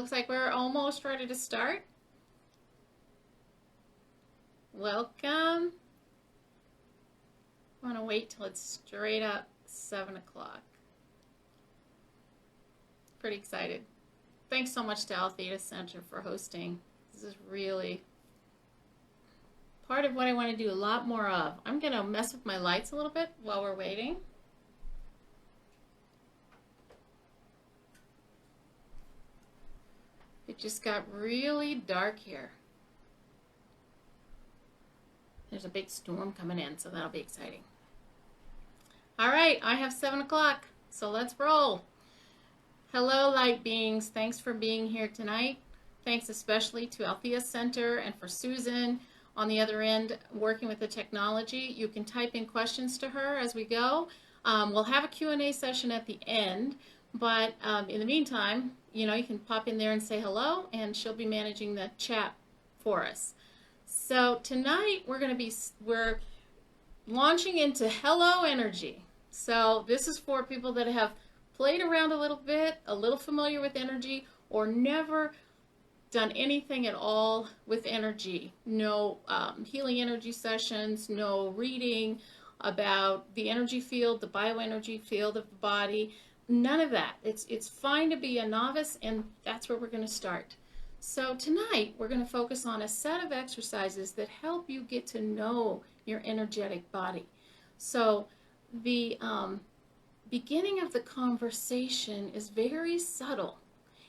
looks like we're almost ready to start. Welcome. I want to wait till it's straight up 7 o'clock. Pretty excited. Thanks so much to Altheta Center for hosting. This is really part of what I want to do a lot more of. I'm going to mess with my lights a little bit while we're waiting. It just got really dark here. There's a big storm coming in, so that'll be exciting. All right, I have 7 o'clock, so let's roll. Hello, light beings. Thanks for being here tonight. Thanks especially to Althea Center and for Susan on the other end working with the technology. You can type in questions to her as we go. We'll have a Q&A session at the end, but in the meantime, you can pop in there and say hello, and she'll be managing the chat for us. So tonight we're launching into Hello Energy. So this is for people that have played around a little bit, a little familiar with energy, or never done anything at all with energy. No healing energy sessions, no reading about the energy field, the bioenergy field of the body, none of that. It's fine to be a novice, and that's where we're going to start. So tonight we're going to focus on a set of exercises that help you get to know your energetic body. So the beginning of the conversation is very subtle,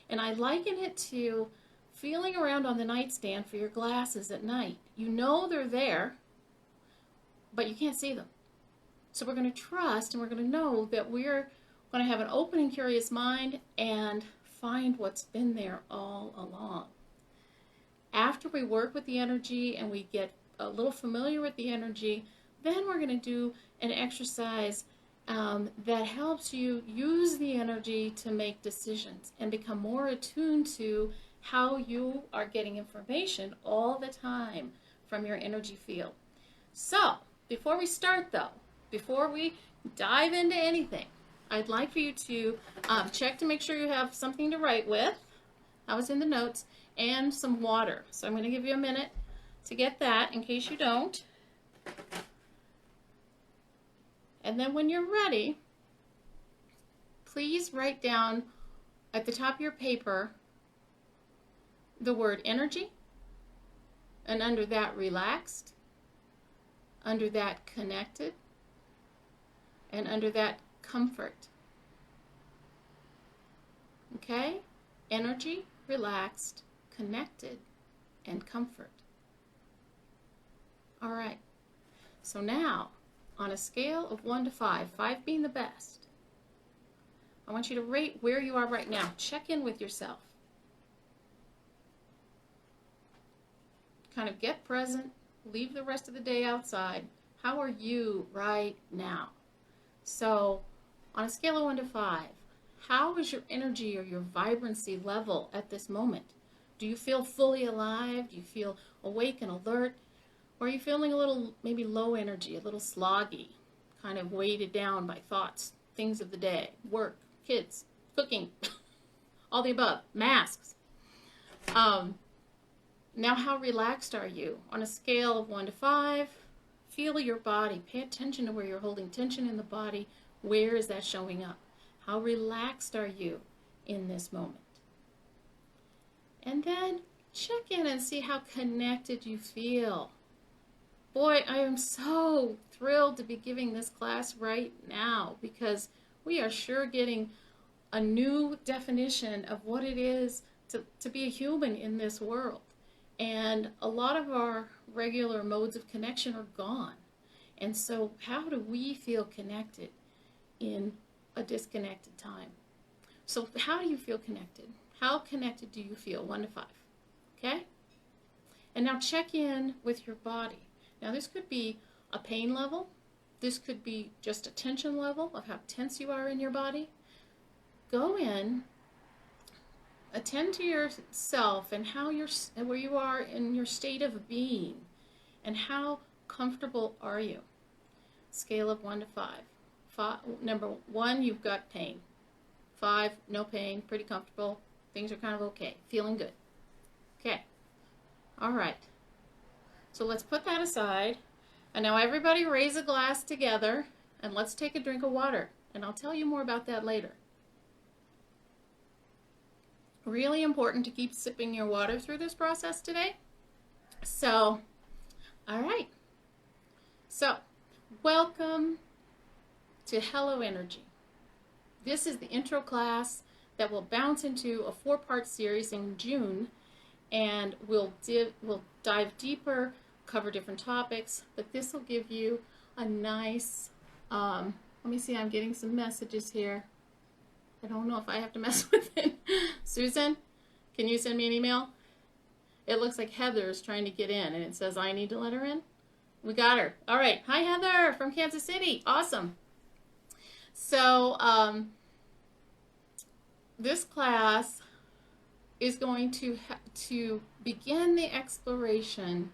and I liken it to feeling around on the nightstand for your glasses at night. You know they're there, but you can't see them. So we're going to trust, and we're going to know that we're going to have an open and curious mind and find what's been there all along. After we work with the energy and we get a little familiar with the energy, then we're going to do an exercise that helps you use the energy to make decisions and become more attuned to how you are getting information all the time from your energy field. So, before we start though, before we dive into anything, I'd like for you to check to make sure you have something to write with. I was in the notes, and some water. So I'm going to give you a minute to get that in case you don't. And then when you're ready, please write down at the top of your paper the word energy, and under that relaxed, under that connected, and under that comfort. Okay? Energy, relaxed, connected, and comfort. All right. So now, on a scale of 1 to 5, 5 being the best, I want you to rate where you are right now. Check in with yourself. Kind of get present, leave the rest of the day outside. How are you right now? So, on a scale of 1 to 5, how is your energy or your vibrancy level at this moment? Do you feel fully alive? Do you feel awake and alert? Or are you feeling a little, maybe low energy, a little sloggy, kind of weighted down by thoughts, things of the day, work, kids, cooking, all the above, masks? Now, how relaxed are you? On a scale of 1 to 5, feel your body. Pay attention to where you're holding tension in the body. Where is that showing up? How relaxed are you in this moment? And then check in and see how connected you feel. Boy, I am so thrilled to be giving this class right now, because we are sure getting a new definition of what it is to be a human in this world. And a lot of our regular modes of connection are gone. And so how do we feel connected in a disconnected time? So how do you feel connected? How connected do you feel? 1 to 5. Okay? And now check in with your body. Now this could be a pain level. This could be just a tension level of how tense you are in your body. Go in, attend to yourself and where you are in your state of being, and how comfortable are you? Scale of 1 to 5. Number 1, you've got pain. 5, no pain, pretty comfortable. Things are kind of okay. Feeling good. Okay. All right. So let's put that aside. And now everybody raise a glass together and let's take a drink of water. And I'll tell you more about that later. Really important to keep sipping your water through this process today. So, all right. So, welcome to Hello Energy. This is the intro class that will bounce into a 4-part series in June, and we'll dive deeper, cover different topics, but this will give you a nice, let me see, I'm getting some messages here. I don't know if I have to mess with it. Susan, can you send me an email? It looks like Heather is trying to get in, and it says I need to let her in. We got her. All right. Hi, Heather from Kansas City. Awesome. So this class is going to begin the exploration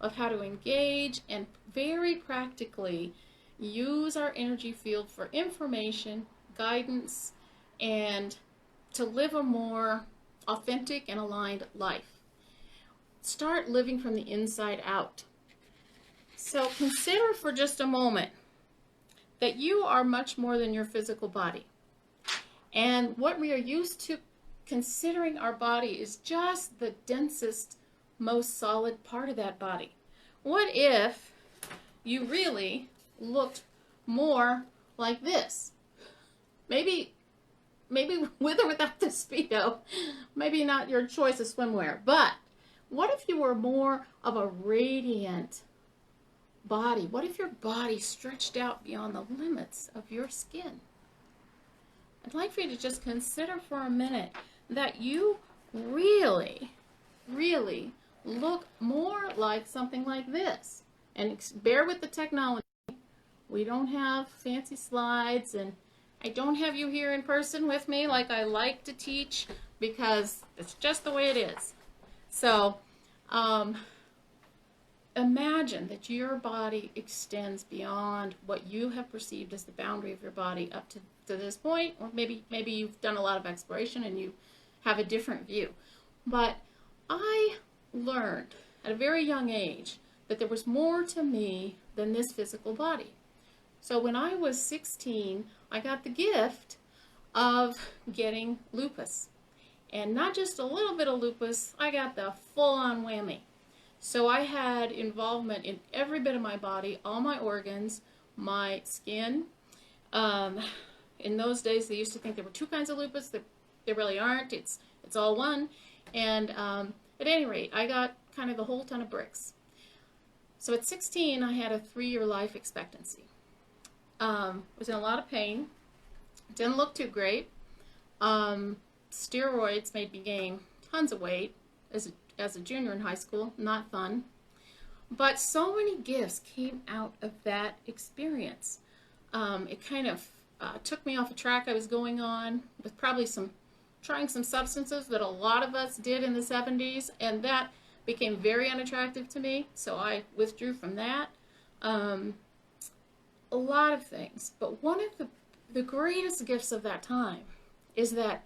of how to engage and very practically use our energy field for information, guidance, and to live a more authentic and aligned life. Start living from the inside out. So consider for just a moment that you are much more than your physical body. And what we are used to considering our body is just the densest, most solid part of that body. What if you really looked more like this? Maybe with or without the Speedo, maybe not your choice of swimwear, but what if you were more of a radiant body? What if your body stretched out beyond the limits of your skin? I'd like for you to just consider for a minute that you really, really look more like something like this. And bear with the technology. We don't have fancy slides, and I don't have you here in person with me like I like to teach because it's just the way it is. So imagine that your body extends beyond what you have perceived as the boundary of your body up to this point, or maybe you've done a lot of exploration and you have a different view. But I learned at a very young age that there was more to me than this physical body. So when I was 16, I got the gift of getting lupus. And not just a little bit of lupus, I got the full-on whammy. So I had involvement in every bit of my body, all my organs, my skin. In those days, they used to think there were 2 kinds of lupus. There really aren't. It's all one. And at any rate, I got kind of the whole ton of bricks. So at 16, I had a 3-year life expectancy. Was in a lot of pain. Didn't look too great. Steroids made me gain tons of weight as a junior in high school. Not fun. But so many gifts came out of that experience. It kind of took me off a track I was going on with probably trying some substances that a lot of us did in the 70s, and that became very unattractive to me, so I withdrew from that. A lot of things, but one of the greatest gifts of that time is that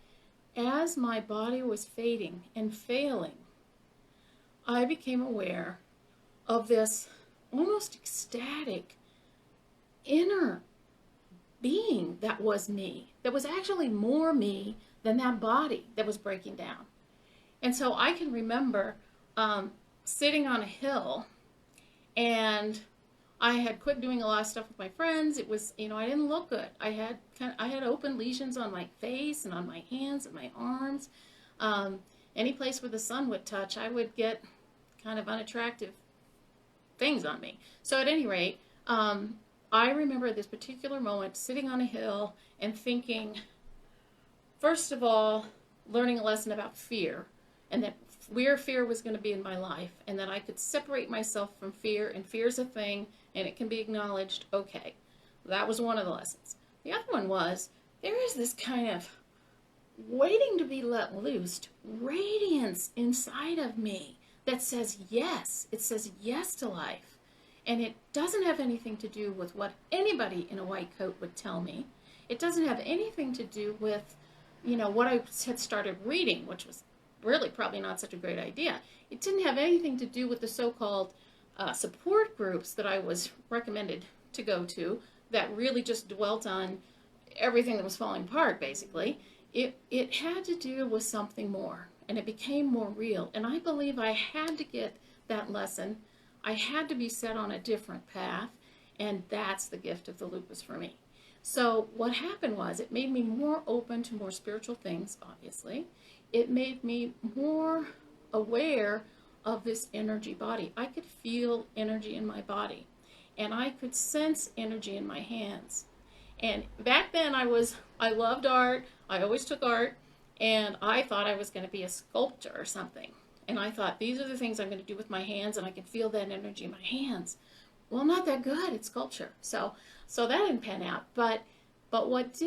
as my body was fading and failing, I became aware of this almost ecstatic inner being that was me, that was actually more me than that body that was breaking down. And so I can remember sitting on a hill, and I had quit doing a lot of stuff with my friends. It was, I didn't look good. I had open lesions on my face and on my hands and my arms. Any place where the sun would touch, I would get kind of unattractive things on me. So at any rate, I remember this particular moment sitting on a hill and thinking, first of all, learning a lesson about fear, and that where fear was going to be in my life, and that I could separate myself from fear, and fear's a thing, and it can be acknowledged. Okay, that was one of the lessons. The other one was, there is this kind of waiting to be let loose radiance inside of me that says yes. It says yes to life. And it doesn't have anything to do with what anybody in a white coat would tell me. It doesn't have anything to do with what I had started reading, which was really probably not such a great idea. It didn't have anything to do with the so-called support groups that I was recommended to go to that really just dwelt on everything that was falling apart, basically. It had to do with something more, and it became more real. And I believe I had to get that lesson. I had to be set on a different path, and that's the gift of the lupus for me. So what happened was it made me more open to more spiritual things, obviously. It made me more aware of this energy body. I could feel energy in my body, and I could sense energy in my hands. And back then I loved art. I always took art, and I thought I was going to be a sculptor or something. And I thought, these are the things I'm going to do with my hands, and I can feel that energy in my hands. Well, I'm not that good at sculpture. So that didn't pan out. But what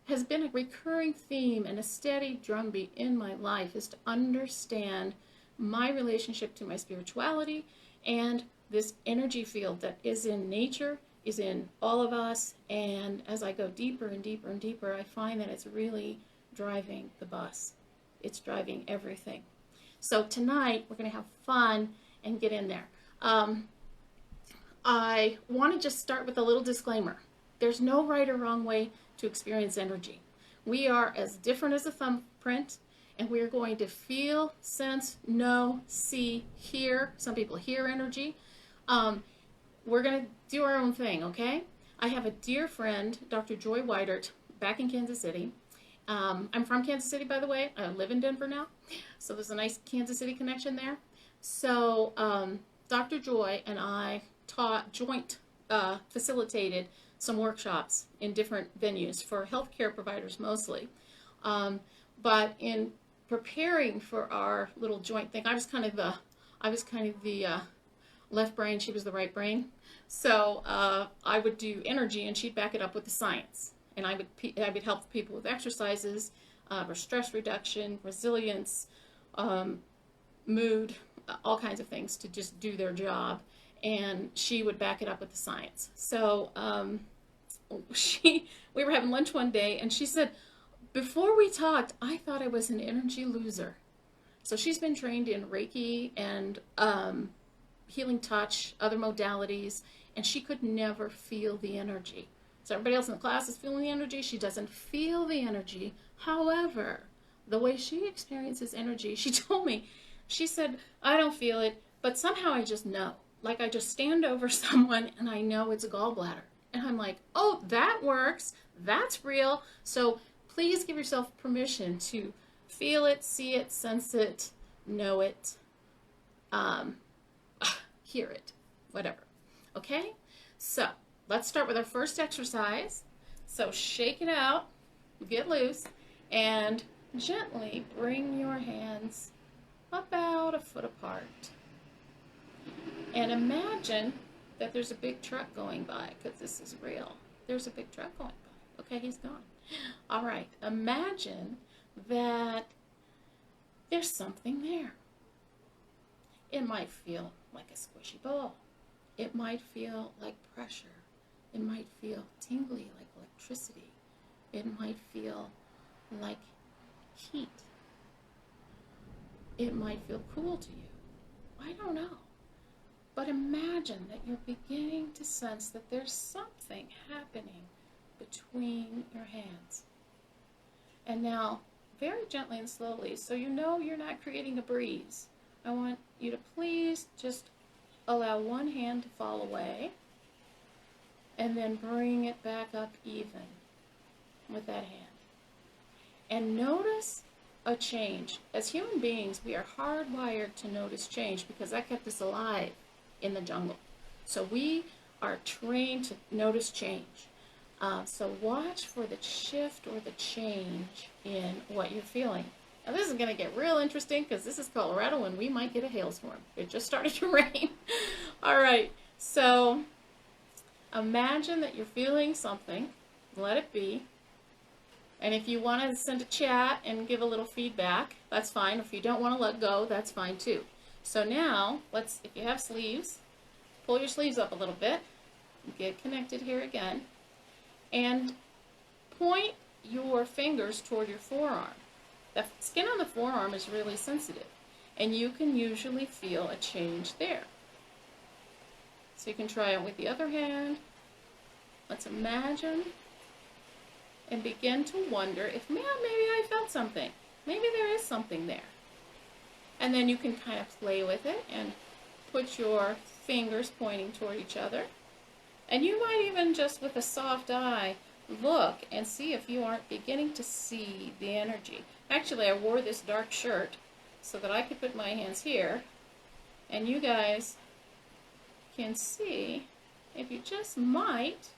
has been a recurring theme and a steady drumbeat in my life is to understand my relationship to my spirituality and this energy field that is in nature, is in all of us. And as I go deeper and deeper and deeper, I find that it's really driving the bus. It's driving everything. So tonight we're going to have fun and get in there. I want to just start with a little disclaimer. There's no right or wrong way to experience energy. We are as different as a thumbprint, and we are going to feel, sense, know, see, hear. Some people hear energy. We're going to do our own thing, okay? I have a dear friend, Dr. Joy Weidert, back in Kansas City. I'm from Kansas City, by the way. I live in Denver now, so there's a nice Kansas City connection there. So Dr. Joy and I facilitated some workshops in different venues for healthcare providers mostly. But in preparing for our little joint thing, I was kind of the left brain, she was the right brain. So I would do energy, and she'd back it up with the science. And I would help people with exercises, stress reduction, resilience, mood, all kinds of things to just do their job. And she would back it up with the science. So we were having lunch one day, and she said, before we talked, I thought I was an energy loser. So she's been trained in Reiki and healing touch, other modalities, and she could never feel the energy. So everybody else in the class is feeling the energy. She doesn't feel the energy. However, the way she experiences energy, she told me, she said, I don't feel it, but somehow I just know. Like I just stand over someone and I know it's a gallbladder. And I'm like, oh, that works. That's real. So please give yourself permission to feel it, see it, sense it, know it, hear it, whatever. Okay? So let's start with our first exercise. So shake it out, get loose, and gently bring your hands about a foot apart. And imagine that there's a big truck going by, because this is real. There's a big truck going by. Okay, he's gone. All right, imagine that there's something there. It might feel like a squishy ball. It might feel like pressure. It might feel tingly like electricity. It might feel like heat. It might feel cool to you. I don't know. But imagine that you're beginning to sense that there's something happening between your hands. And now, very gently and slowly, so you know you're not creating a breeze, I want you to please just allow one hand to fall away and then bring it back up even with that hand. And notice a change. As human beings, we are hardwired to notice change because that kept us alive in the jungle. So we are trained to notice change. So watch for the shift or the change in what you're feeling. Now this is going to get real interesting because this is Colorado and we might get a hailstorm. It just started to rain. All right, so imagine that you're feeling something. Let it be. And if you want to send a chat and give a little feedback, that's fine. If you don't want to let go, that's fine too. So now, if you have sleeves, pull your sleeves up a little bit. Get connected here again. And point your fingers toward your forearm. The skin on the forearm is really sensitive, and you can usually feel a change there. So you can try it with the other hand. Let's imagine and begin to wonder if, man, maybe I felt something. Maybe there is something there. And then you can kind of play with it and put your fingers pointing toward each other. And you might even just with a soft eye look and see if you aren't beginning to see the energy. Actually, I wore this dark shirt so that I could put my hands here, and you guys can see if you just might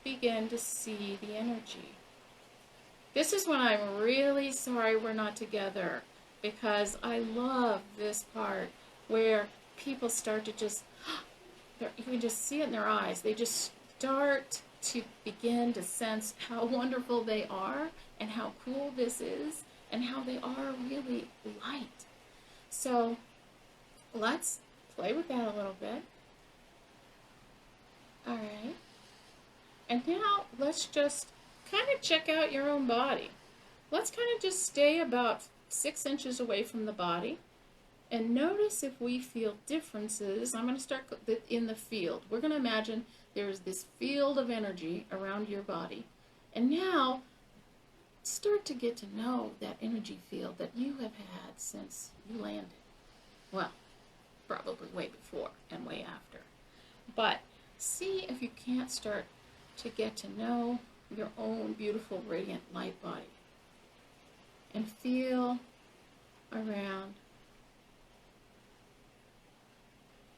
begin to see the energy. This is when I'm really sorry we're not together, because I love this part where people start to just, you can just see it in their eyes. They just start to begin to sense how wonderful they are and how cool this is and how they are really light. So let's play with that a little bit. All right. And now let's just kind of check out your own body. Let's kind of just stay about 6 inches away from the body and notice if we feel differences. I'm going to start in the field. We're going to imagine there's this field of energy around your body. And now start to get to know that energy field that you have had since you landed. Well, probably way before and way after. But see if you can't start to get to know your own beautiful, radiant light body. And feel around.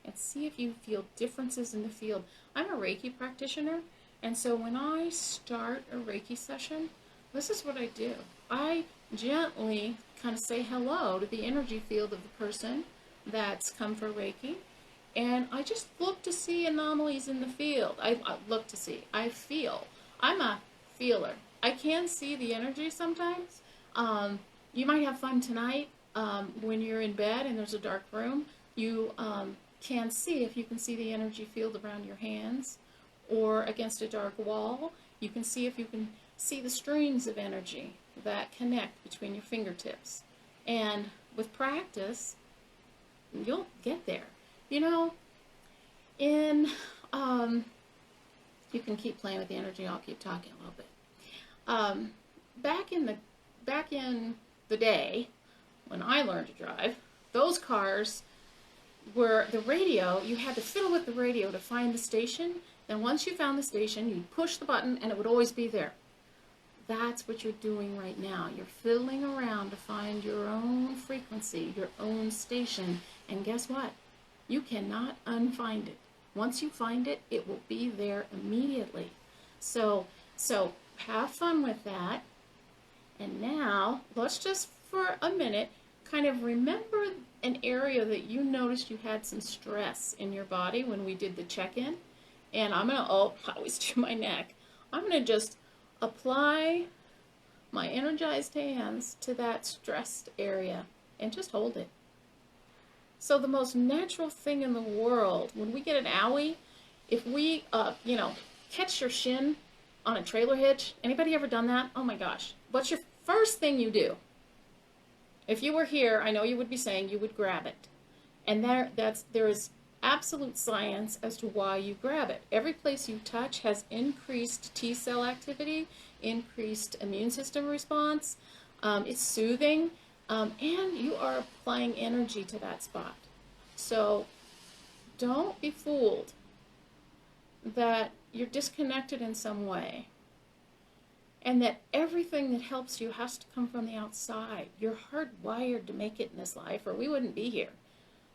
And see if you feel differences in the field. I'm a Reiki practitioner, and so when I start a Reiki session, this is what I do. I gently kind of say hello to the energy field of the person that's come for Reiki, and I just look to see anomalies in the field. I look to see. I feel. I'm a feeler. I can see the energy sometimes. You might have fun tonight when you're in bed and there's a dark room. You can see if you can see the energy field around your hands or against a dark wall. You can see if you can see the streams of energy that connect between your fingertips. And with practice, you'll get there. You know, you can keep playing with the energy. I'll keep talking a little bit. Back in the day when I learned to drive, those cars were the radio. You had to fiddle with the radio to find the station. Then once you found the station, you'd push the button and it would always be there. That's what you're doing right now. You're fiddling around to find your own frequency, your own station. And guess what? You cannot unfind it. Once you find it, it will be there immediately. So have fun with that. And now, let's just for a minute kind of remember an area that you noticed you had some stress in your body when we did the check-in. And I'm going to, I always do my neck. I'm going to just apply my energized hands to that stressed area and just hold it. So the most natural thing in the world, when we get an owie, if we, catch your shin on a trailer hitch, anybody ever done that? Oh my gosh. What's your first thing you do? If you were here, I know you would be saying you would grab it. And there is absolute science as to why you grab it. Every place you touch has increased T cell activity, increased immune system response. It's soothing, and you are applying energy to that spot. So don't be fooled that you're disconnected in some way and that everything that helps you has to come from the outside. You're hardwired to make it in this life or we wouldn't be here.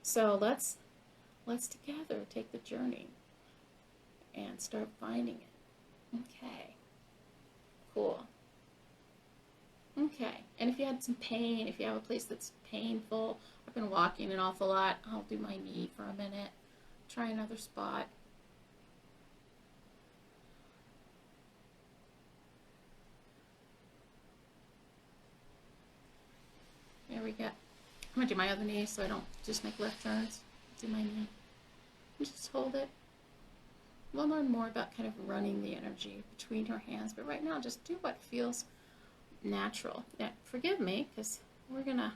So let's together take the journey and start finding it. Okay. Cool. Okay. And if you had some pain, if you have a place that's painful, I've been walking an awful lot, I'll do my knee for a minute. Try another spot. There we go. I'm going to do my other knee so I don't just make left turns. Do my knee. And just hold it. we'll learn more about kind of running the energy between your hands. But right now, just do what feels natural. Now, forgive me, because we're going to,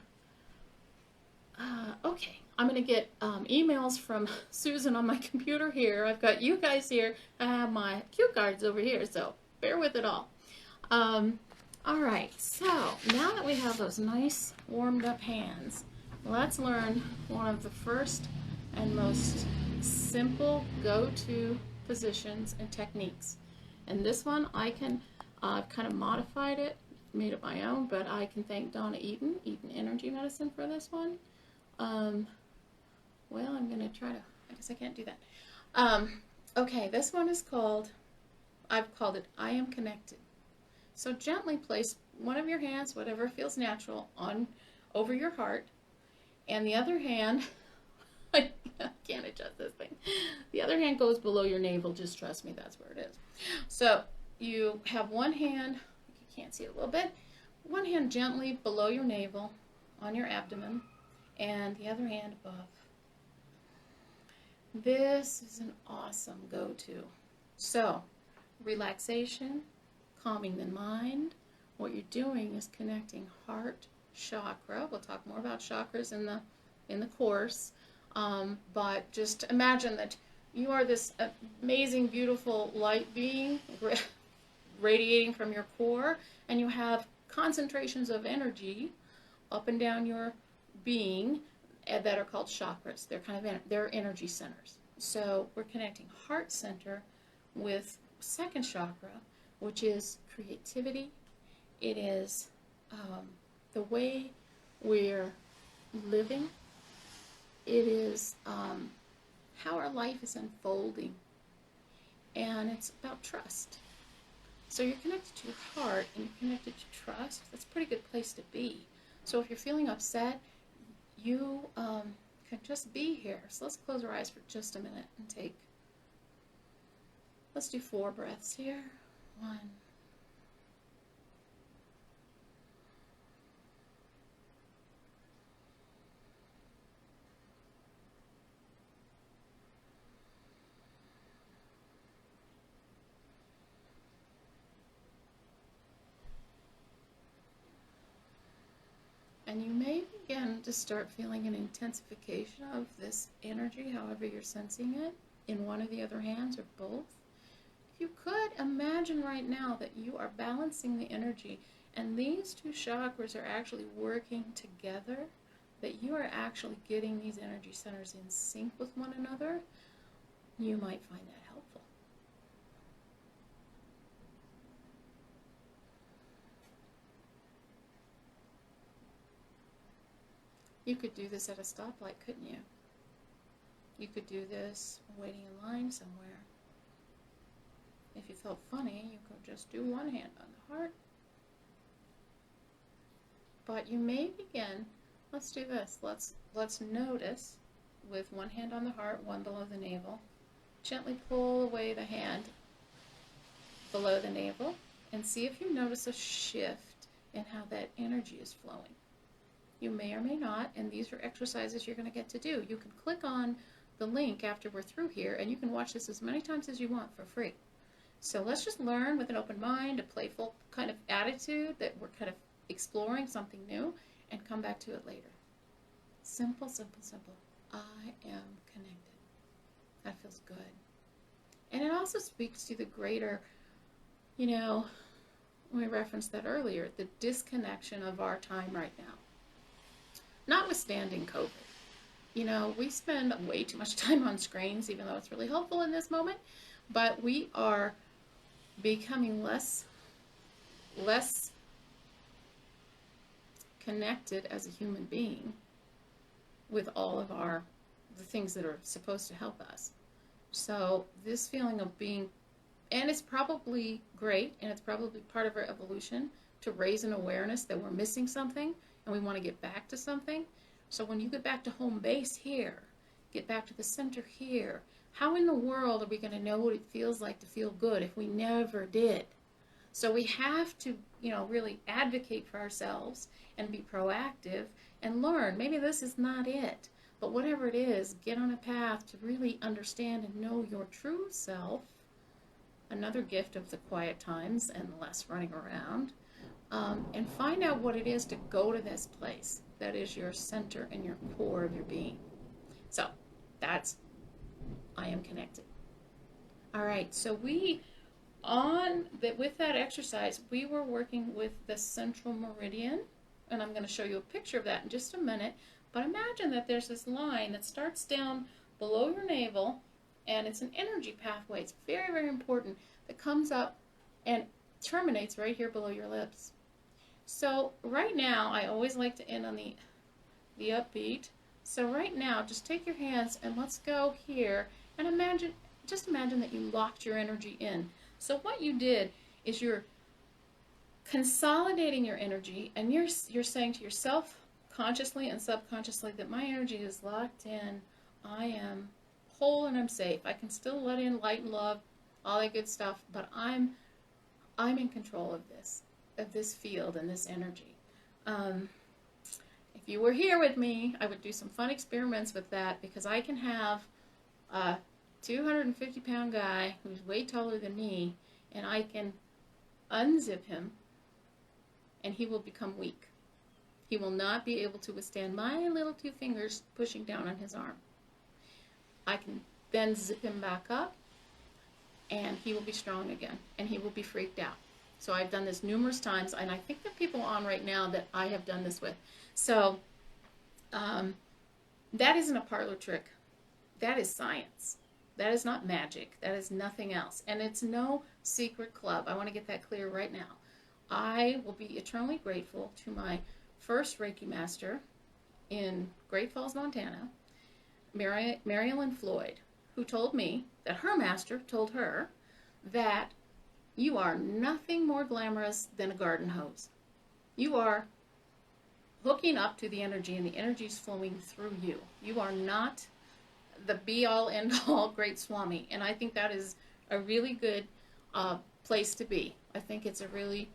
okay, I'm going to get emails from Susan on my computer here. I've got you guys here. I have my cue cards over here, so bear with it all. All right, so now that we have those nice warmed up hands, let's learn one of the first and most simple go-to positions and techniques. And this one I can, I've kind of modified it, made it my own, but I can thank Donna Eaton Energy Medicine for this one. Well, I'm going to try to, I guess I can't do that. Okay, this one is called, I've called it I Am Connected. So gently place one of your hands, whatever feels natural, on over your heart, and the other hand, I can't adjust this thing. The other hand goes below your navel. Just trust me, that's where it is. So you have one hand, you can't see it a little bit, one hand gently below your navel on your abdomen, and the other hand above. This is an awesome go-to. So relaxation, calming the mind. What you're doing is connecting heart chakra. We'll talk more about chakras in the course, but just imagine that you are this amazing, beautiful light being radiating from your core, and you have concentrations of energy up and down your being that are called chakras. They're kind of they're energy centers. So we're connecting heart center with second chakra, which is creativity. It is the way we're living. It is how our life is unfolding. And it's about trust. So you're connected to your heart and you're connected to trust. That's a pretty good place to be. So if you're feeling upset, you can just be here. So let's close our eyes for just a minute and take, let's do 4 breaths here. 1. And you may begin to start feeling an intensification of this energy, however you're sensing it, in one of the other hands or both. If you could imagine right now that you are balancing the energy and these two chakras are actually working together, that you are actually getting these energy centers in sync with one another, you might find that helpful. You could do this at a stoplight, couldn't you? You could do this waiting in line somewhere. If you felt funny, you could just do one hand on the heart. But you may begin, let's do this. Let's notice with one hand on the heart, one below the navel. Gently pull away the hand below the navel and see if you notice a shift in how that energy is flowing. You may or may not, and these are exercises you're going to get to do. You can click on the link after we're through here, and you can watch this as many times as you want for free. So let's just learn with an open mind, a playful kind of attitude that we're kind of exploring something new, and come back to it later. Simple, simple, simple. I am connected. That feels good. And it also speaks to the greater, you know, we referenced that earlier, the disconnection of our time right now. Notwithstanding COVID. You know, we spend way too much time on screens, even though it's really helpful in this moment, but we are becoming less connected as a human being with all of the things that are supposed to help us. So this feeling of being, and it's probably great, and it's probably part of our evolution to raise an awareness that we're missing something and we want to get back to something. So when you get back to home base here, get back to the center here, how in the world are we going to know what it feels like to feel good if we never did? So we have to, you know, really advocate for ourselves and be proactive and learn. Maybe this is not it, But whatever it is, get on a path to really understand and know your true self. Another gift of the quiet times and less running around. And find out what it is to go to this place that is your center and your core of your being. So that's I am connected. All right, so with that exercise, we were working with the central meridian, and I'm going to show you a picture of that in just a minute. But imagine that there's this line that starts down below your navel, and it's an energy pathway. It's very, very important, that comes up and terminates right here below your lips. So right now, I always like to end on the upbeat. So right now, just take your hands and let's go here and just imagine that you locked your energy in. So what you did is you're consolidating your energy, and you're saying to yourself consciously and subconsciously that my energy is locked in. I am whole and I'm safe. I can still let in light and love, all that good stuff, but I'm in control of this field and this energy. If you were here with me, I would do some fun experiments with that, because I can have a 250-pound guy who's way taller than me, and I can unzip him, and he will become weak. He will not be able to withstand my little 2 fingers pushing down on his arm. I can then zip him back up, and he will be strong again, and he will be freaked out. So I've done this numerous times, and I think there are people on right now that I have done this with. So that isn't a parlor trick. That is science. That is not magic. That is nothing else. And it's no secret club. I want to get that clear right now. I will be eternally grateful to my first Reiki master in Great Falls, Montana, Mary Ellen Floyd, who told me that her master told her that you are nothing more glamorous than a garden hose. You are hooking up to the energy, and the energy is flowing through you. You are not the be-all, end-all great Swami, and I think that is a really good place to be. I think it's a really,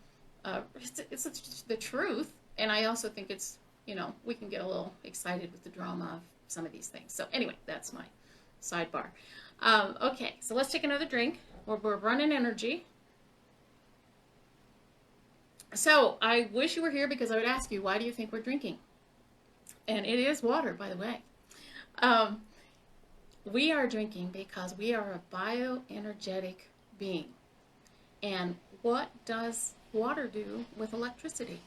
it's the truth, and I also think it's, we can get a little excited with the drama of some of these things. So anyway, that's my sidebar. Okay, so let's take another drink. We're running energy. So I wish you were here, because I would ask you, why do you think we're drinking? And it is water, by the way. We are drinking because we are a bioenergetic being. And what does water do with electricity?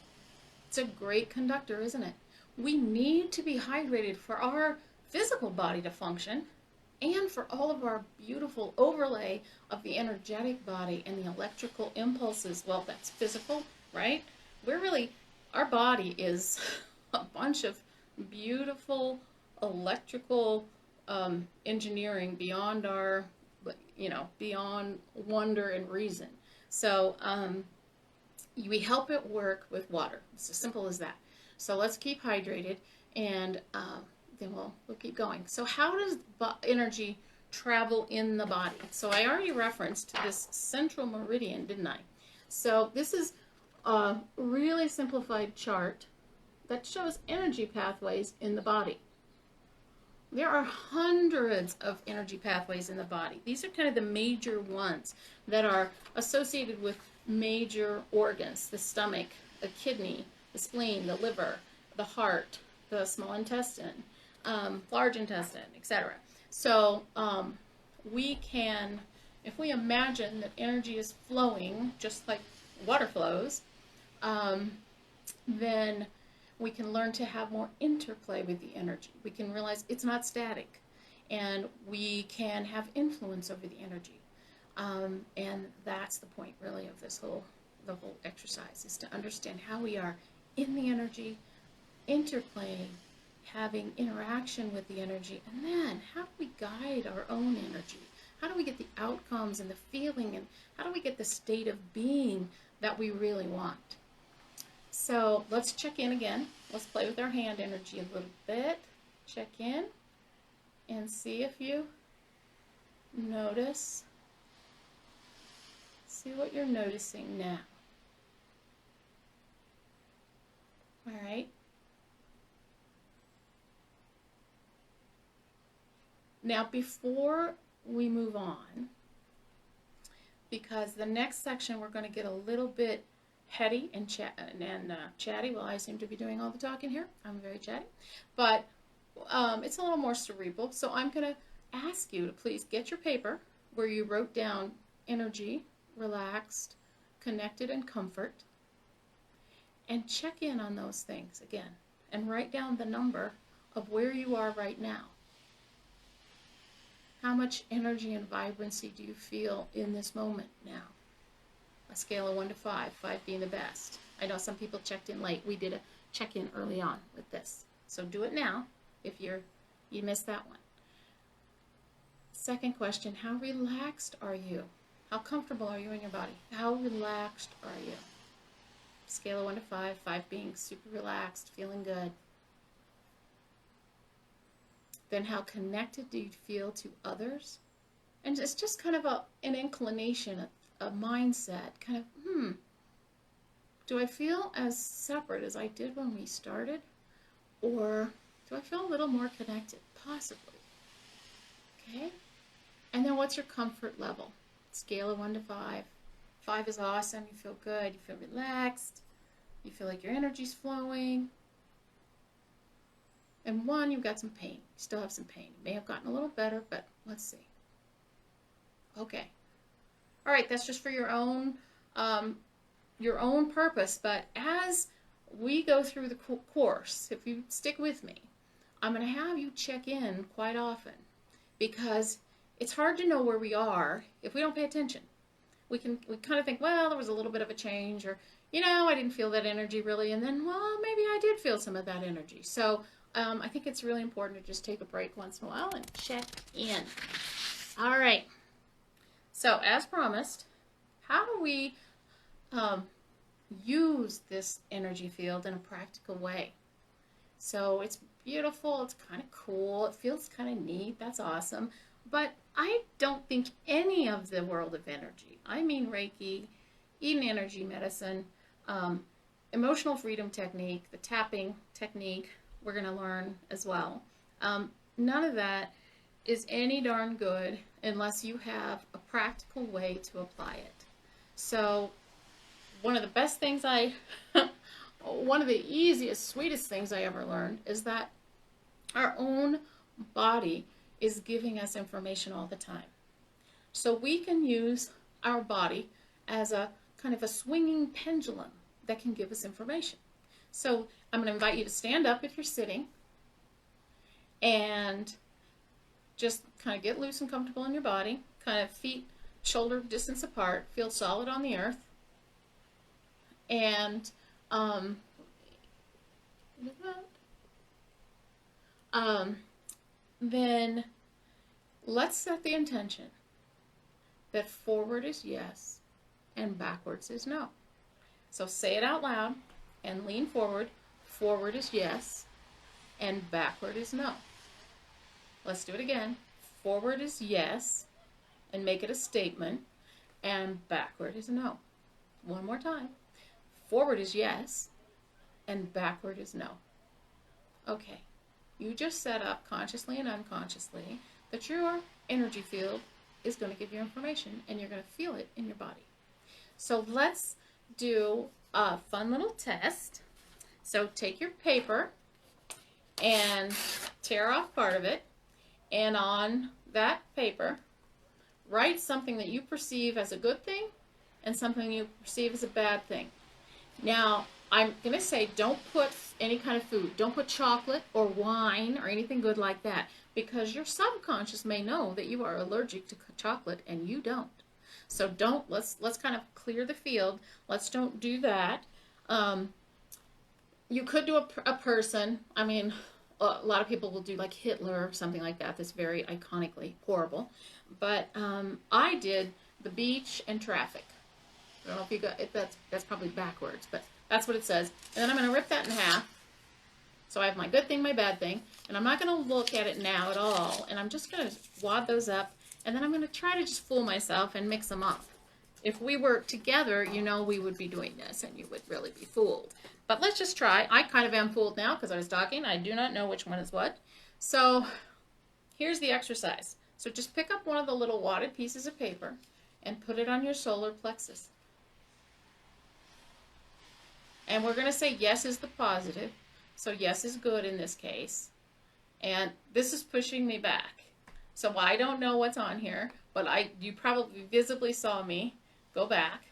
It's a great conductor, isn't it? We need to be hydrated for our physical body to function, and for all of our beautiful overlay of the energetic body and the electrical impulses. Well, that's physical, right? Our body is a bunch of beautiful electrical engineering beyond our, beyond wonder and reason. So we help it work with water. It's as simple as that. So let's keep hydrated, and then we'll keep going. So how does energy travel in the body? So I already referenced this central meridian, didn't I? So this is a really simplified chart that shows energy pathways in the body. There are hundreds of energy pathways in the body. These are kind of the major ones that are associated with major organs: the stomach, the kidney, the spleen, the liver, the heart, the small intestine, large intestine, etc. So we can, if we imagine that energy is flowing just like water flows, then we can learn to have more interplay with the energy. We can realize it's not static, and we can have influence over the energy. And that's the point, really, of the whole exercise, is to understand how we are in the energy, interplaying, having interaction with the energy, and then how do we guide our own energy? How do we get the outcomes and the feeling, and how do we get the state of being that we really want? So let's check in again. Let's play with our hand energy a little bit. Check in and see if you notice. See what you're noticing now. All right. Now, before we move on, because the next section we're going to get a little bit heady and chatty. Well, I seem to be doing all the talking here. I'm very chatty. But it's a little more cerebral. So I'm going to ask you to please get your paper where you wrote down energy, relaxed, connected, and comfort. And check in on those things again. And write down the number of where you are right now. How much energy and vibrancy do you feel in this moment now? A scale of 1 to 5, 5 being the best. I know some people checked in late. We did a check-in early on with this. So do it now if you missed that one. Second question, how relaxed are you? How comfortable are you in your body? How relaxed are you? Scale of 1 to 5, 5 being super relaxed, feeling good. Then how connected do you feel to others? And it's just kind of an inclination, a mindset, kind of, do I feel as separate as I did when we started? Or do I feel a little more connected? Possibly. Okay? And then what's your comfort level? Scale of 1 to 5. 5 is awesome, you feel good, you feel relaxed, you feel like your energy's flowing. And 1, you've got some pain. You still have some pain. You may have gotten a little better, but let's see. Okay. All right, that's just for your own purpose. But as we go through the course, if you stick with me, I'm going to have you check in quite often because it's hard to know where we are if we don't pay attention. We kind of think, well, there was a little bit of a change, or I didn't feel that energy really, and then, well, maybe I did feel some of that energy. So I think it's really important to just take a break once in a while and check in. All right. So as promised, how do we use this energy field in a practical way? So it's beautiful. It's kind of cool. It feels kind of neat. That's awesome. But I don't think any of the world of energy, I mean Reiki, Eden Energy Medicine, emotional freedom technique, the tapping technique, we're going to learn as well. None of that is any darn good unless you have a practical way to apply it. So one of the best things one of the easiest, sweetest things I ever learned is that our own body is giving us information all the time. So we can use our body as a kind of a swinging pendulum that can give us information. So I'm going to invite you to stand up if you're sitting and just kind of get loose and comfortable in your body. Kind of feet shoulder distance apart. Feel solid on the earth. And then let's set the intention that forward is yes and backwards is no. So say it out loud and lean forward. Forward is yes and backward is no. Let's do it again. Forward is yes and make it a statement, and backward is no. One more time. Forward is yes and backward is no. Okay. You just set up consciously and unconsciously that your energy field is going to give you information and you're going to feel it in your body. So let's do a fun little test. So take your paper and tear off part of it, and on that paper write something that you perceive as a good thing and something you perceive as a bad thing. Now, I'm going to say don't put any kind of food. Don't put chocolate or wine or anything good like that, because your subconscious may know that you are allergic to chocolate and you don't. So let's kind of clear the field. Let's don't do that. You could do a person. I mean, a lot of people will do like Hitler or something like that. That's very iconically horrible. But I did the beach and traffic. I don't know if you got it. That's probably backwards, but that's what it says. And then I'm going to rip that in half. So I have my good thing, my bad thing, and I'm not going to look at it now at all. And I'm just going to wad those up, and then I'm going to try to just fool myself and mix them up. If we were together, we would be doing this, and you would really be fooled. But let's just try. I kind of am fooled now because I was talking. I do not know which one is what. So here's the exercise. So just pick up one of the little wadded pieces of paper and put it on your solar plexus. And we're going to say yes is the positive. So yes is good in this case. And this is pushing me back. So I don't know what's on here, but you probably visibly saw me go back.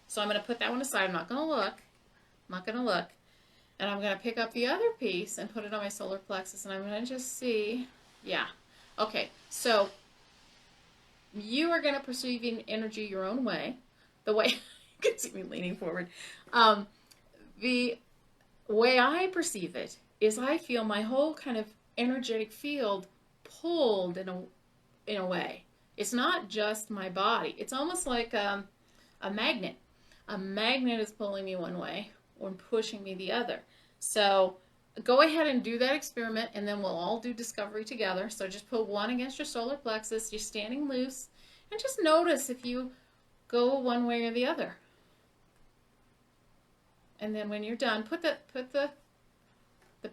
So I'm going to put that one aside. I'm not going to look. I'm not going to look. And I'm going to pick up the other piece and put it on my solar plexus. And I'm going to just see. Yeah. Okay. So you are going to perceive energy your own way. The way, you can see me leaning forward. The way I perceive it is I feel my whole kind of energetic field pulled in a way. It's not just my body. It's almost like a magnet. A magnet is pulling me one way or pushing me the other. So go ahead and do that experiment, and then we'll all do discovery together. So just put one against your solar plexus. You're standing loose, and just notice if you go one way or the other. And then when you're done, put the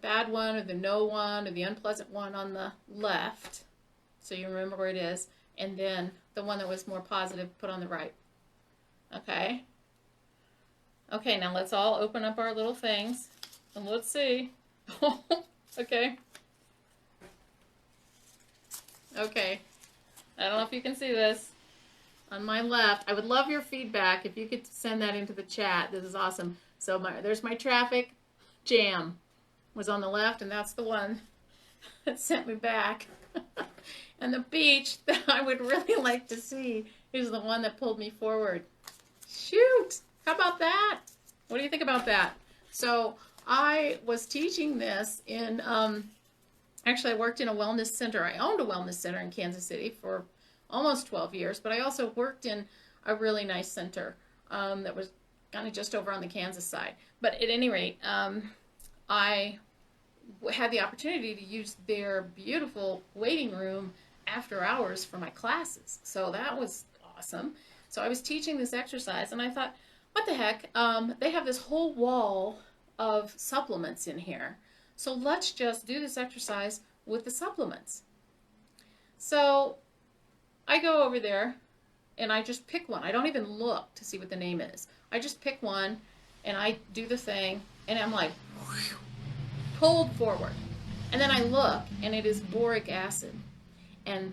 bad one or the no one or the unpleasant one on the left, so you remember where it is, and then the one that was more positive, put on the right. Okay? Okay, now let's all open up our little things, and let's see. Okay. Okay. I don't know if you can see this. On my left, I would love your feedback if you could send that into the chat. This is awesome. So there's my traffic jam was on the left, and that's the one that sent me back. And the beach that I would really like to see is the one that pulled me forward. Shoot! How about that? What do you think about that? So I was teaching this in, actually I worked in a wellness center. I owned a wellness center in Kansas City for almost 12 years, but I also worked in a really nice center that was kind of just over on the Kansas side. But at any rate, I had the opportunity to use their beautiful waiting room after hours for my classes. So that was awesome. So I was teaching this exercise, and I thought, what the heck? They have this whole wall of supplements in here. So let's just do this exercise with the supplements. So I go over there, and I just pick one. I don't even look to see what the name is. I just pick one, and I do the thing, and I'm like, whew, pulled forward. And then I look, and it is boric acid. And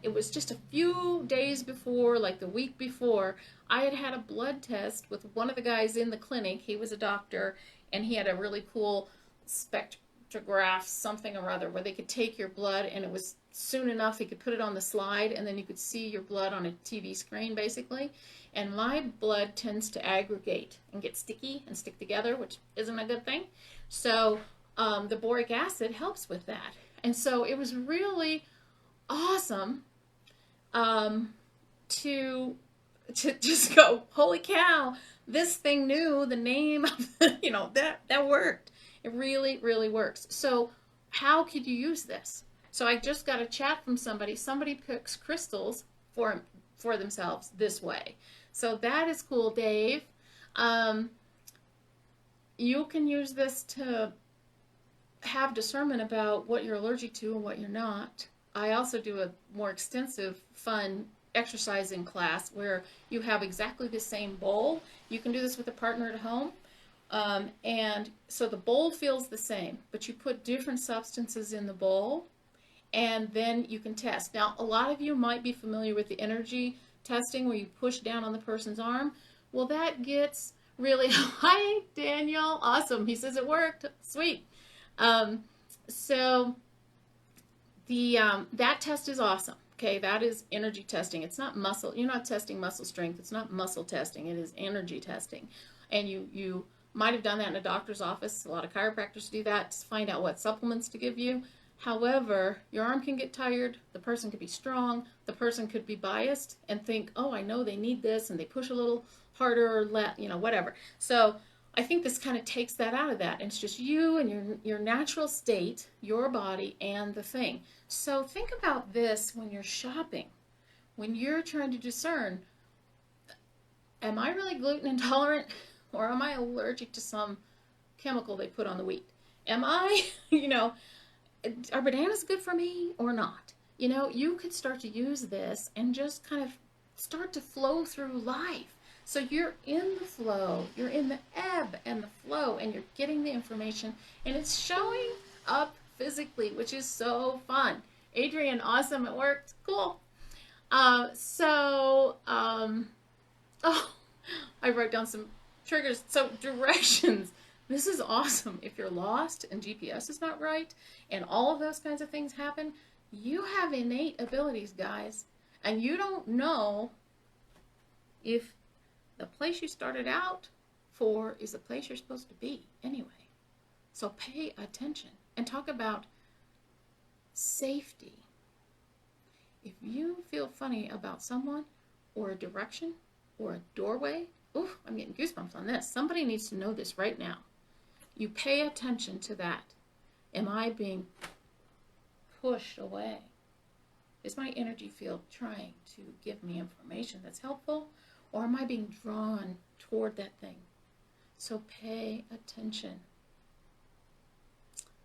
it was just a few days before, like the week before, I had had a blood test with one of the guys in the clinic. He was a doctor, and he had a really cool spectrograph, something or other, where they could take your blood, and it was soon enough he could put it on the slide, and then you could see your blood on a TV screen, basically. And my blood tends to aggregate and get sticky and stick together, which isn't a good thing. So the boric acid helps with that. And so it was really awesome to just go, holy cow, this thing knew the name of, that worked. It really, really works. So how could you use this? So I just got a chat from somebody. Somebody picks crystals for themselves this way. So that is cool, Dave. You can use this to have discernment about what you're allergic to and what you're not. I also do a more extensive, fun exercising class where you have exactly the same bowl. You can do this with a partner at home. And so the bowl feels the same, but you put different substances in the bowl, and then you can test. Now, a lot of you might be familiar with the energy testing where you push down on the person's arm. Well, that gets really, hi, Daniel, awesome. He says it worked, sweet. So that test is awesome. Okay, that is energy testing. It's not muscle. You're not testing muscle strength. It's not muscle testing. It is energy testing. And you might have done that in a doctor's office. A lot of chiropractors do that to find out what supplements to give you. However, your arm can get tired. The person could be strong. The person could be biased and think, oh, I know they need this, and they push a little harder or whatever. So I think this kind of takes that out of that. And it's just you and your natural state, your body, and the thing. So think about this when you're shopping, when you're trying to discern, am I really gluten intolerant, or am I allergic to some chemical they put on the wheat? Am I, are bananas good for me or not? You know, you could start to use this and just kind of start to flow through life. So you're in the flow, you're in the ebb and the flow, and you're getting the information, and it's showing up physically, which is so fun. Adrian, awesome, it worked, cool. Oh, I wrote down some triggers. So directions. This is awesome. If you're lost and GPS is not right and all of those kinds of things happen, you have innate abilities, guys. And you don't know if the place you started out for is the place you're supposed to be anyway. So pay attention and talk about safety. If you feel funny about someone or a direction or a doorway, oof, I'm getting goosebumps on this. Somebody needs to know this right now. You pay attention to that. Am I being pushed away? Is my energy field trying to give me information that's helpful, or am I being drawn toward that thing? So pay attention.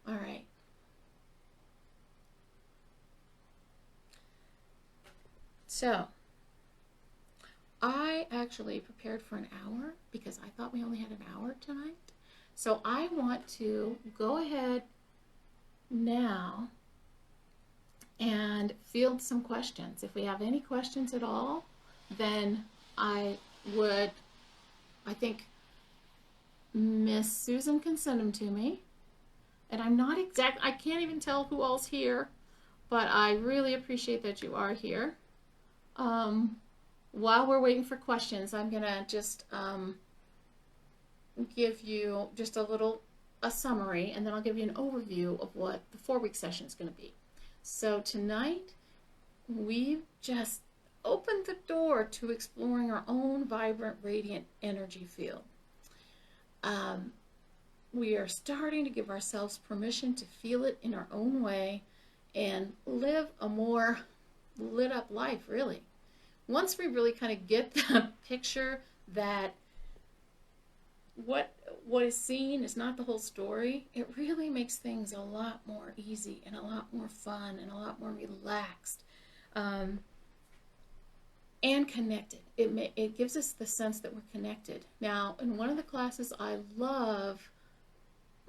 All right. So I actually prepared for an hour because I thought we only had an hour tonight. So I want to go ahead now and field some questions. If we have any questions at all, then I think Miss Susan can send them to me. And I can't even tell who all's here, but I really appreciate that you are here. While we're waiting for questions, I'm going to just give you just a summary, and then I'll give you an overview of what the 4-week session is going to be. So tonight, we've just opened the door to exploring our own vibrant, radiant energy field. We are starting to give ourselves permission to feel it in our own way and live a more lit up life, really. Once we really kind of get the picture that what is seen is not the whole story, it really makes things a lot more easy and a lot more fun and a lot more relaxed and connected. It gives us the sense that we're connected. Now, in one of the classes, I love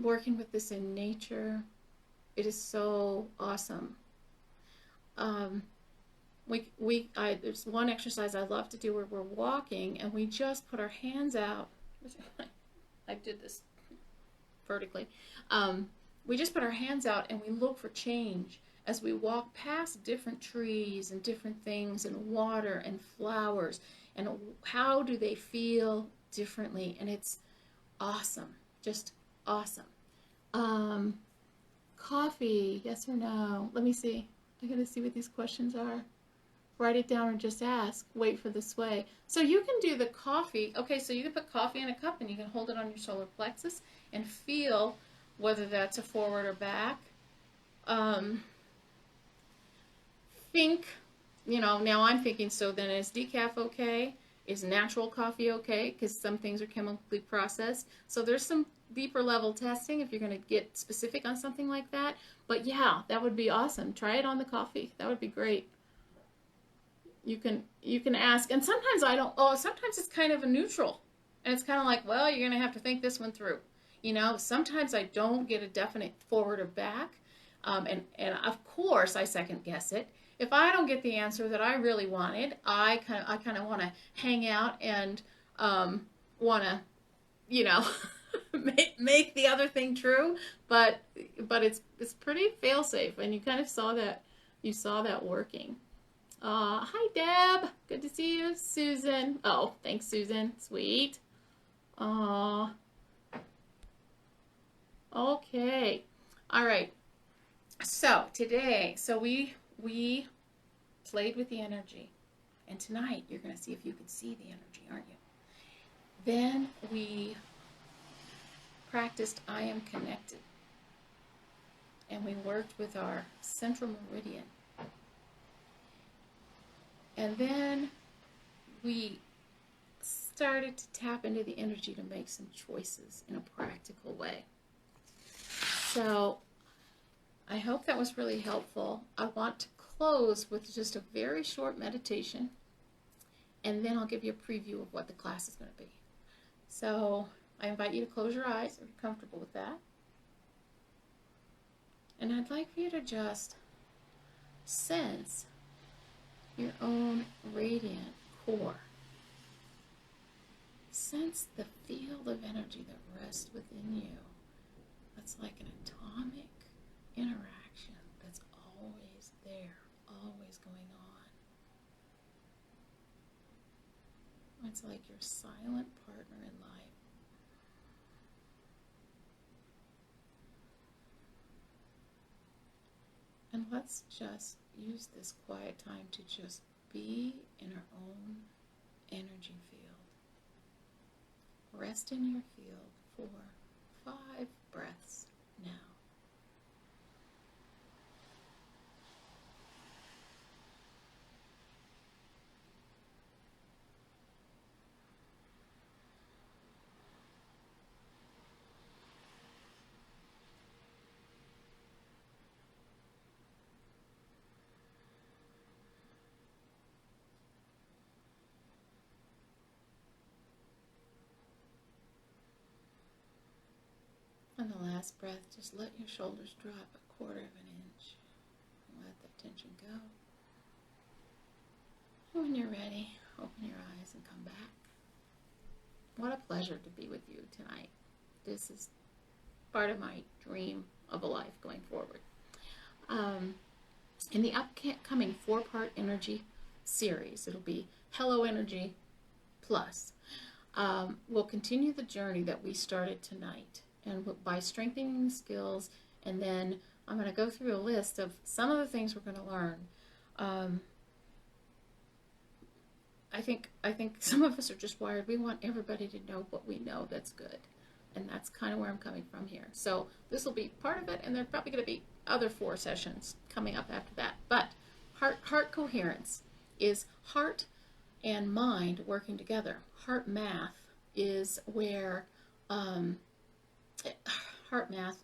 working with this in nature. It is so awesome. There's one exercise I love to do where we're walking and we just put our hands out. I did this vertically. We just put our hands out and we look for change as we walk past different trees and different things and water and flowers, and how do they feel differently. And it's awesome, just awesome. Coffee, yes or no? Let me see. I gotta see what these questions are. Write it down or just ask. Wait for the sway. So you can do the coffee. Okay, so you can put coffee in a cup and you can hold it on your solar plexus and feel whether that's a forward or back. Think, now I'm thinking, so then is decaf okay? Is natural coffee okay? Because some things are chemically processed. So there's some deeper level testing if you're going to get specific on something like that. But yeah, that would be awesome. Try it on the coffee. That would be great. You can ask, and sometimes sometimes it's kind of a neutral, and it's kind of like, well, you're going to have to think this one through. Sometimes I don't get a definite forward or back, and of course I second guess it. If I don't get the answer that I really wanted, I kind of want to hang out and want to, make the other thing true. But it's pretty fail safe, and you kind of saw that working. Hi Deb, good to see you. Susan, oh thanks Susan, sweet. Okay, all right. So today, we played with the energy, and tonight you're going to see if you can see the energy, aren't you? Then we practiced I am connected, and we worked with our central meridian. And then we started to tap into the energy to make some choices in a practical way. So I hope that was really helpful. I want to close with just a very short meditation, and then I'll give you a preview of what the class is going to be. So I invite you to close your eyes if you're comfortable with that. And I'd like for you to just sense your own radiant core. Sense the field of energy that rests within you. That's like an atomic interaction that's always there, always going on. It's like your silent partner in life. And let's just use this quiet time to just be in our own energy field. Rest in your field for 5 breaths now. On the last breath, just let your shoulders drop 1/4 of an inch. Let that tension go. And when you're ready, open your eyes and come back. What a pleasure to be with you tonight. This is part of my dream of a life going forward. In the upcoming 4-part energy series, it'll be Hello Energy Plus. We'll continue the journey that we started tonight, and by strengthening the skills, and then I'm going to go through a list of some of the things we're going to learn. I think some of us are just wired. We want everybody to know what we know that's good, and that's kind of where I'm coming from here. So this will be part of it, and there's probably going to be other 4 sessions coming up after that. But heart coherence is heart and mind working together. Heart math is where heart math,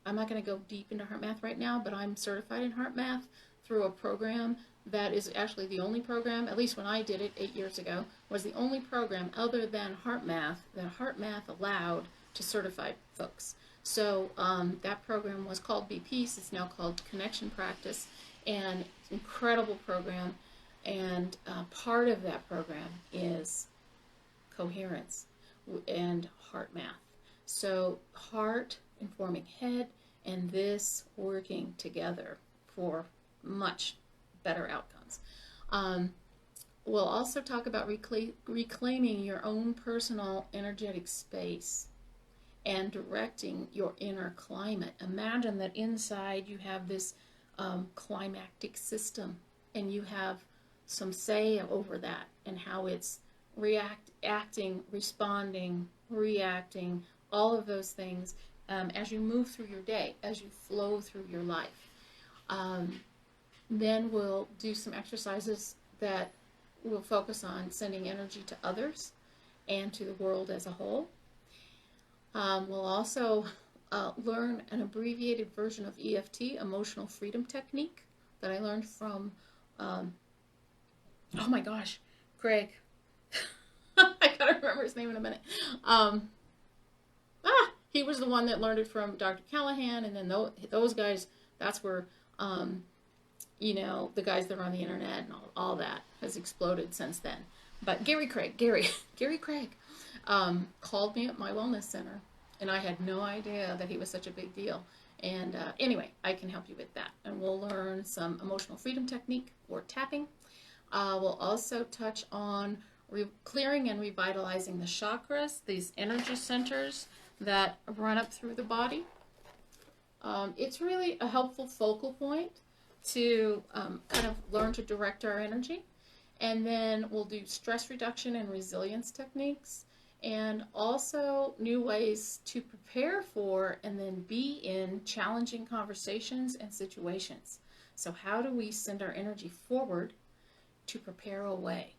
I'm not going to go deep into heart math right now, but I'm certified in heart math through a program that is actually the only program, at least when I did it 8 years ago, was the only program other than heart math that heart math allowed to certify folks. So that program was called Be Peace. It's now called Connection Practice, and it's an incredible program. And part of that program is coherence and heart math. So heart informing head, and this working together for much better outcomes. We'll also talk about reclaiming your own personal energetic space and directing your inner climate. Imagine that inside you have this climactic system, and you have some say over that and how it's acting, responding, reacting, all of those things as you move through your day, as you flow through your life. Then we'll do some exercises that will focus on sending energy to others and to the world as a whole. We'll also learn an abbreviated version of EFT, Emotional Freedom Technique, that I learned from, oh my gosh, Craig. I gotta remember his name in a minute. He was the one that learned it from Dr. Callahan, and then those guys, that's where, the guys that are on the internet and all that has exploded since then. But Gary Craig called me at my wellness center, and I had no idea that he was such a big deal. And anyway, I can help you with that. And we'll learn some emotional freedom technique or tapping. We'll also touch on clearing and revitalizing the chakras, these energy centers that run up through the body. It's really a helpful focal point to kind of learn to direct our energy. And then we'll do stress reduction and resilience techniques, and also new ways to prepare for and then be in challenging conversations and situations. So how do we send our energy forward to prepare a way?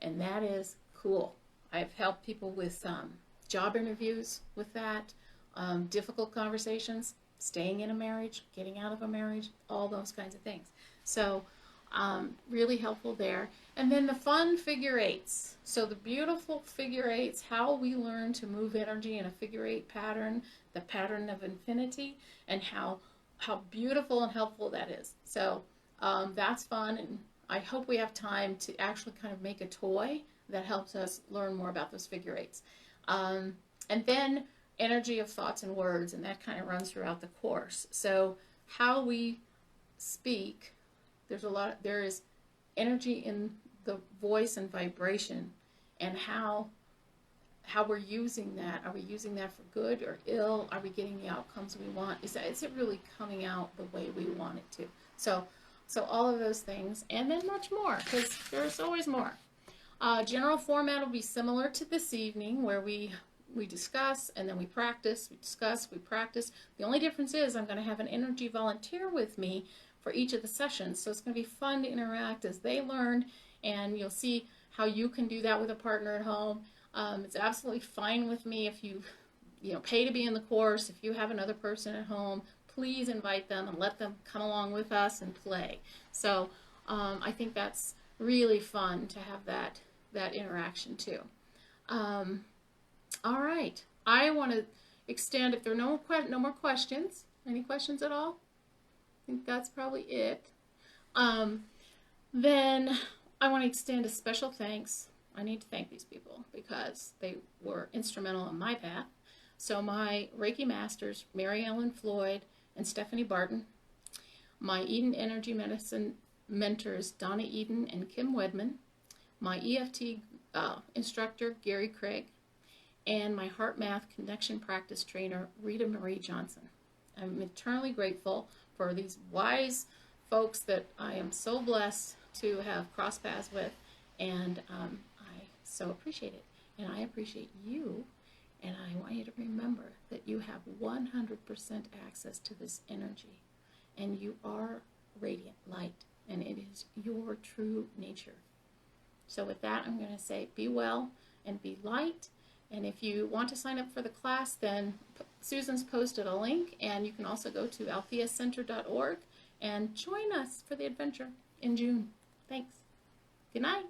And that is cool. I've helped people with job interviews with that, difficult conversations, staying in a marriage, getting out of a marriage, all those kinds of things. So really helpful there. And then the fun figure eights. So the beautiful figure eights, how we learn to move energy in a figure eight pattern, the pattern of infinity, and how beautiful and helpful that is. So that's fun, and I hope we have time to actually kind of make a toy that helps us learn more about those figure eights. And then energy of thoughts and words, and that kind of runs throughout the course. So how we speak, there is energy in the voice and vibration, and how we're using that. Are we using that for good or ill? Are we getting the outcomes we want? Is it really coming out the way we want it to? So all of those things, and then much more, because there's always more. General format will be similar to this evening, where we discuss and then we practice, we discuss, we practice. The only difference is I'm going to have an energy volunteer with me for each of the sessions, so it's going to be fun to interact as they learn, and you'll see how you can do that with a partner at home. It's absolutely fine with me if you pay to be in the course. If you have another person at home, please invite them and let them come along with us and play. So I think that's really fun to have that interaction too. All right, I want to extend, if there are no more questions. Any questions at all? I think that's probably it. Then I want to extend a special thanks. I need to thank these people because they were instrumental in my path. So my Reiki Masters, Mary Ellen Floyd and Stephanie Barton, my Eden Energy Medicine mentors, Donna Eden and Kim Wedman, my EFT instructor, Gary Craig, and my Heart Math Connection Practice trainer, Rita Marie Johnson. I'm eternally grateful for these wise folks that I am so blessed to have crossed paths with, and I so appreciate it. And I appreciate you, and I want you to remember that you have 100% access to this energy, and you are radiant light, and it is your true nature. So with that, I'm going to say be well and be light. And if you want to sign up for the class, then Susan's posted a link, and you can also go to altheacenter.org and join us for the adventure in June. Thanks. Good night.